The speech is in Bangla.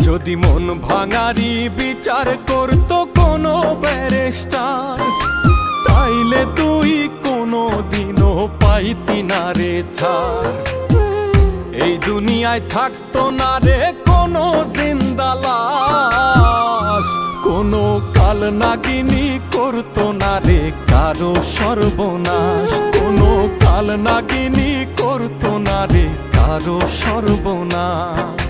যদি মন ভাঙারি বিচার করতো কোনো ব্যারিস্টার, তাইলে তুই কোনো দিনও পাইতি না রে ছাড়। এই দুনিয়ায় থাকতো না রে কোনো জিন্দা লাশ, কোনো কাল নাগিনী করতো না রে কারো সর্বনাশ, কোনো কাল নাগিনী করতো না রে কারো সর্বনাশ।